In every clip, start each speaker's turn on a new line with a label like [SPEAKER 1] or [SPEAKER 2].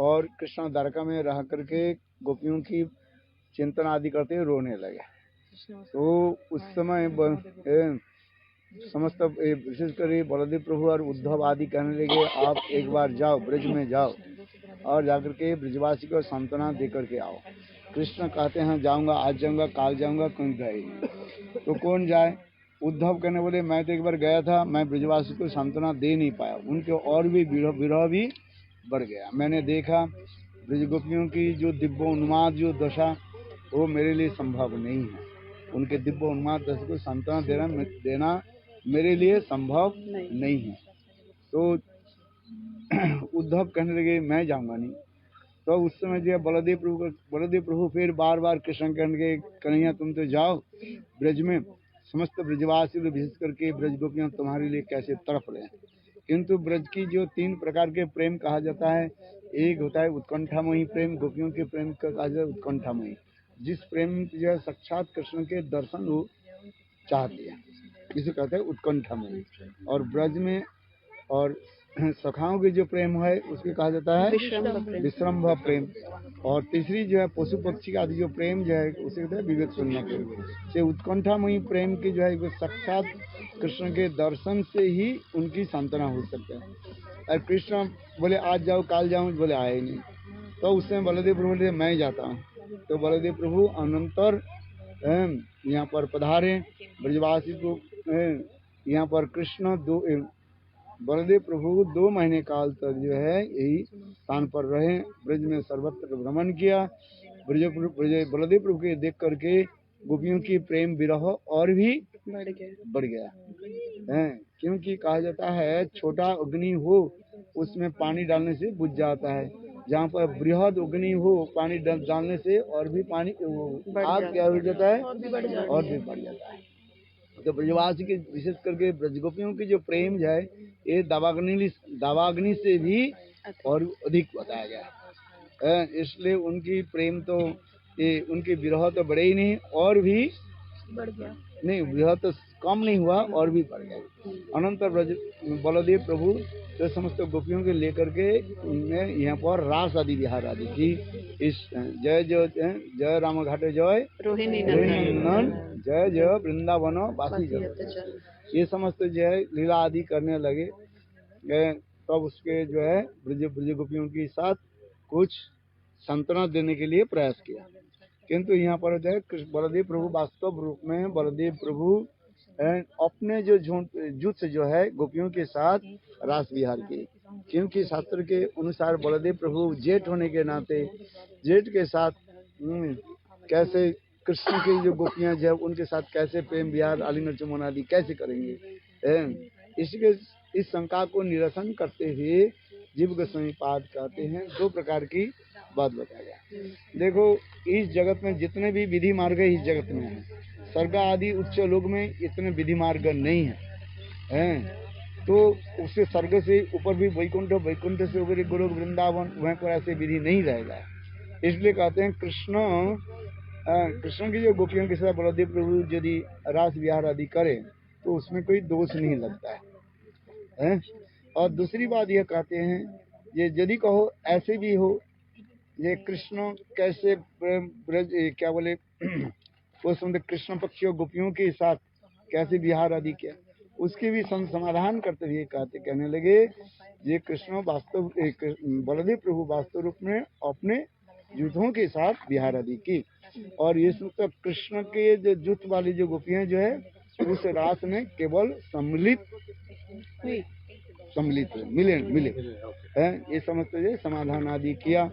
[SPEAKER 1] और कृष्ण द्वारका में रह करके गोपियों की चिंतन आदि करते हुए रोने लगे। तो उस समय समस्त विशेषकर बलदेव प्रभु और उद्धव आदि कहने लगे आप एक बार जाओ, ब्रज में जाओ और जाकर के ब्रजवासी को सांत्वना दे करके आओ। कृष्ण कहते हैं जाऊंगा, आज जाऊंगा, काल जाऊंगा, कौन गए। तो कौन जाए? उद्धव कहने बोले मैं तो एक बार गया था, मैं ब्रजवासी को सांत्वना दे नहीं पाया, उनके और भी विरह भी बढ़ गया। मैंने देखा ब्रज गोपियों की जो दिव्य उन्माद जो दशा, वो मेरे लिए संभव नहीं है। उनके दिव्य उन्माद दशा को सांत्वना देना मेरे लिए संभव नहीं है। तो उद्धव कहने लगे मैं जाऊंगा नहीं। तो उस समय जो है बलदेव प्रभु फिर बार बार कृष्ण कहने लगे कन्हैया तुम तो जाओ ब्रज में, समस्त ब्रजवासी विशेष करके ब्रज गोपियां तुम्हारे लिए कैसे तड़प रहे हैं। किंतु ब्रज की जो 3 प्रकार के प्रेम कहा जाता है, एक होता है उत्कंठामयी प्रेम, गोपियों के प्रेम का कहा जाता है उत्कंठामयी, जिस प्रेम जो है साक्षात कृष्ण के दर्शन वो चाहती है, इसे कहते हैं उत्कंठामयी। और ब्रज में और सखाओं के जो प्रेम है उसके कहा जाता है विश्रम्भ प्रेम। और तीसरी जो है पशु पक्षी आदि जो प्रेम जो है उसे कहते हैं विवेक शून्य प्रेम। से उत्कंठामयी प्रेम की जो है साक्षात कृष्ण के दर्शन से ही उनकी सांत्वना हो सकता है। और कृष्ण बोले आज जाओ काल जाऊं, बोले आए नहीं। तो उस समय बलदेव प्रभु बोले मैं जाता हूँ। तो बलदेव प्रभु अनंतर यहाँ पर पधारे, ब्रजवासी को यहाँ पर कृष्ण बलदेव प्रभु 2 महीने काल तक जो है यही स्थान पर रहे, ब्रज में सर्वत्र भ्रमण किया। बलदेव प्रभु के देख करके गोपियों की प्रेम विरह और भी बढ़ गया है। क्योंकि कहा जाता है छोटा अग्नि हो उसमें पानी डालने से बुझ जाता है, जहाँ पर बृहद अग्नि हो पानी डालने से और भी पानी आग क्या हो जाता है और भी बढ़ जाता है। तो ब्रजवासी के विशेष करके ब्रजगोपियों की जो प्रेम है ये दावाग्नि से भी और अधिक बताया गया है। इसलिए उनकी प्रेम तो ये उनकी विरह तो बढ़े ही नहीं और भी बढ़ गया, नहीं विरह तो कम नहीं हुआ और भी बढ़ गया। अनंतर बलदेव प्रभु तो समस्त गोपियों के लेकर के उनने यहाँ पर रास आदि विहार आदि की। इस जय राम घाटे जय रोहिणी नंदन, जय जय वृंदावन बासी जय, ये समस्त जो है लीला आदि करने लगे। तब उसके जो है ब्रज गोपियों के साथ कुछ सांत्वना देने के लिए प्रयास किया। किंतु यहाँ पर जो है बलदेव प्रभु वास्तव रूप में बलदेव प्रभु अपने जो जुट जो है गोपियों के साथ रास विहार किए। क्योंकि शास्त्र के अनुसार बलदेव प्रभु जेठ होने के नाते जेठ के साथ कैसे कृष्ण की जो गोपियां जो उनके साथ कैसे प्रेम विहार आलिंगन चुम्बन आदि कैसे करेंगे, इसके इस शंका को निरसन करते हुए जीव गोस्वामी पाद कहते हैं 2 प्रकार की बात बताया गया। देखो इस जगत में जितने भी विधि मार्ग इस जगत में है, स्वर्ग आदि उच्च लोक में इतने विधि मार्ग नहीं है, तो उससे स्वर्ग से ऊपर भी वैकुंठ, वैकुंठ से ऊपर गोलोक वृंदावन, वहाँ पर ऐसे विधि नहीं रहेगा। इसलिए कहते हैं कृष्ण की जो गोपियों के साथ बलदेव प्रभु यदि रास विहार आदि करे तो उसमें कोई दोष नहीं लगता है। और दूसरी बात यह कहते हैं ये यदि कहो ऐसे भी हो ये कृष्ण कैसे ब्रज क्या बोले वो समझे कृष्ण पक्षियों गोपियों के साथ कैसे विहार आदि किया, उसके भी समाधान करते हुए कहने लगे ये कृष्ण वास्तव बलदेव प्रभु वास्तव रूप में अपने युद्धों के साथ विहार आदि की। और ये सब कृष्ण के जो जुट वाली जो गोपियां जो है उस रास में केवल सम्मिलित मिले है, ये समझते जो समाधान आदि किया।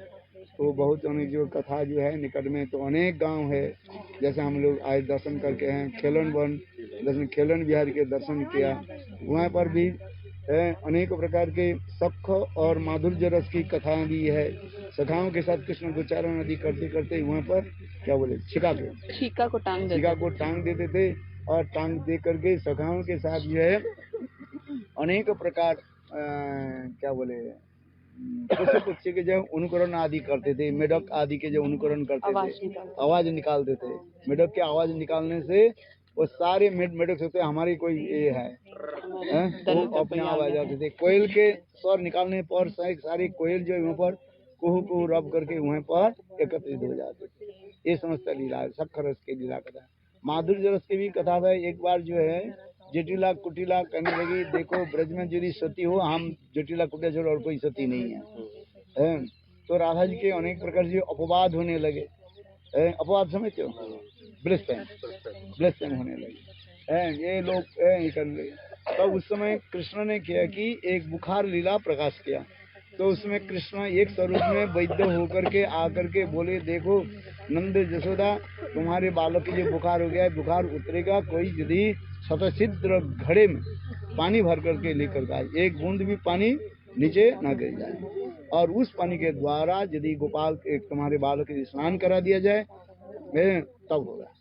[SPEAKER 1] तो बहुत अनेक जो कथा जो है निकट में तो अनेक गांव है, जैसे हम लोग आज दर्शन करके हैं खेलन बिहारी के दर्शन किया, वहाँ पर भी अनेक प्रकार के सख और माधुर्य रस की कथाएं भी है। सखाओं के साथ कृष्ण गोचारण आदि करते करते वहाँ पर क्या बोले छीका को टांग देते थे और टांग दे करके सखाओं के साथ जो है अनेक प्रकार क्या बोले पशु पक्षी के जो अनुकरण आदि करते थे, मेढक आदि के जो अनुकरण करते थे, आवाज निकालते थे। मेढक के आवाज निकालने से वो सारे मेढक होते हमारी कोई ये है तो अपने आवाज आते थे। कोयल के स्वर निकालने पर सारे कोयल जो है वहाँ पर कुहू कुहू रब करके वहीं पर एकत्रित हो जाते थे। ये समस्त लीला है, सखर रस की लीला कथा। माधुर्य रस की भी कथा है। एक बार जो है जटिला कुटिला कहने लगी, देखो ब्रज में यदि सती हो, हम जटिला कुटिला छोड़ और कोई सती नहीं है। तो राधा जी के अनेक प्रकार से अपवाद होने लगे। अपवाद समझते हो, ब्लेस्पेन होने लगे। ये लोग ये करने लगे। तब उस समय कृष्ण ने किया कि एक बुखार लीला प्रकाश किया। तो उसमें कृष्ण एक स्वरूप में वैद्य होकर के आकर के बोले, देखो नंद जसोदा, तुम्हारे बालक के जो बुखार हो गया है, बुखार उतरेगा, कोई यदि शतछिद्र घड़े में पानी भर करके लेकर आए, एक बूंद भी पानी नीचे न गिर जाए, और उस पानी के द्वारा यदि गोपाल एक तुम्हारे बालक के स्नान करा दिया जाए तब होगा।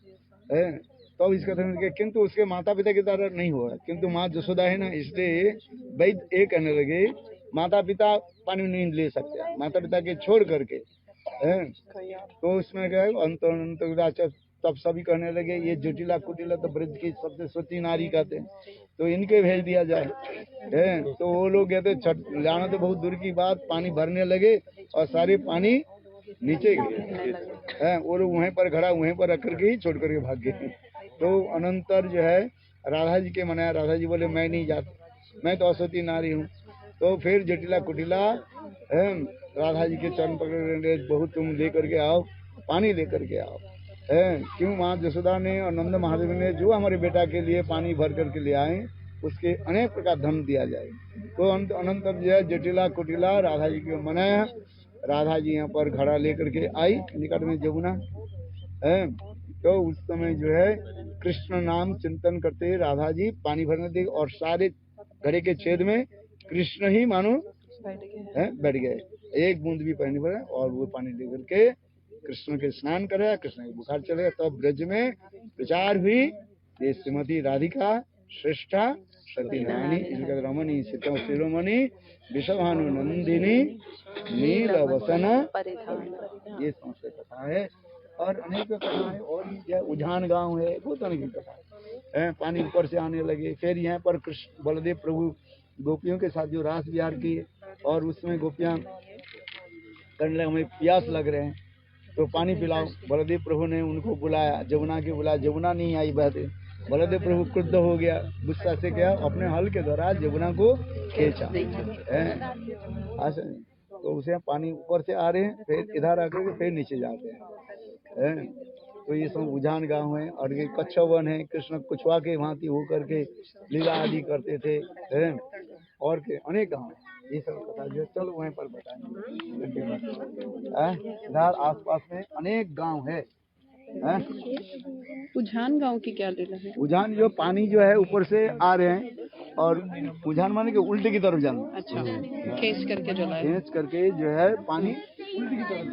[SPEAKER 1] तो इसका किंतु उसके माता पिता की तरह नहीं होगा, किंतु माँ जसोदा है ना, इसलिए वैद्य एक कहने लगे माता पिता पानी नहीं ले सकते, माता पिता के छोड़ करके। तो उसमें क्या है अंत तब सभी कहने लगे ये जटिला कुटिला तो ब्रज की सबसे सती नारी कहते हैं, तो इनके भेज दिया जाए। तो वो लोग कहते छठ लाना तो बहुत दूर की बात, पानी भरने लगे और सारे पानी नीचे गए। वो लोग वहीं पर खड़ा वहीं पर रख करके ही छोड़ करके भाग गए। तो अनंतर जो है राधा जी के मनाया, राधा जी बोले मैं नहीं जाता, मैं तो असती नारी हूँ। तो फिर जटिला कुटिला राधा जी के चरण पकड़, बहुत तुम लेकर के आओ, पानी लेकर के आओ। क्यों माँ जसोदा ने और नंद महादेव ने जो हमारे बेटा के लिए पानी भर करके ले आए, उसके अनेक प्रकार धन दिया जाए। तो अनंतर जो है जटिला कुटिला राधा जी को मनाया। राधा जी यहाँ पर घड़ा लेकर के आई, निकट में जमुना है। तो उस समय जो है कृष्ण नाम चिंतन करते राधा जी पानी भरने दे, और सारे घड़े के छेद में कृष्ण ही मानो बैठ गए, एक बूंद भी पानी भरा, और वो पानी लेकर के कृष्ण के स्नान कराया, कृष्ण के बुखार चले। तब ब्रज में प्रचार हुई ये श्रीमती राधिका श्रेष्ठा सती नारायणी रमणी सीता शिरोमणि विषभानु नंदिनी नील वसन ये समस्त कथा है। और अनेक कथा है, और भी उजान गांव है, बहुत अनेक कथा है। पानी ऊपर से आने लगे। फिर यहाँ पर कृष्ण बलदेव प्रभु गोपियों के साथ जो रास विहार किए, और उसमें गोपियां करने लगे हमें प्यास लग रहे हैं तो पानी पिलाओ। बलदेव प्रभु ने उनको बुलाया, जमुना के बुलाया, जमुना नहीं आई बहते। बलदेव प्रभु क्रुद्ध हो गया, गुस्सा से क्या अपने हल के द्वारा जमुना को खींचा। तो उसे पानी ऊपर से आ रहे हैं, फिर इधर आकर के फिर नीचे जाते हैं। तो ये सब उजान गांव है, और ये कच्छवन है, कृष्ण कुछवा के भांति होकर के लीला आदि करते थे। और के अनेक गांव ये सब कथा जो चलो वहीं पर बताएंगे। इधर आसपास में अनेक गांव है।
[SPEAKER 2] उजान गांव की क्या लीला है?
[SPEAKER 1] उजान जो पानी जो है ऊपर से आ रहे हैं, और उजान माने कि उल्टे की तरफ जाना।
[SPEAKER 2] अच्छा, खींच करके जो लाए,
[SPEAKER 1] खींच करके जो है पानी उल्टी की तरफ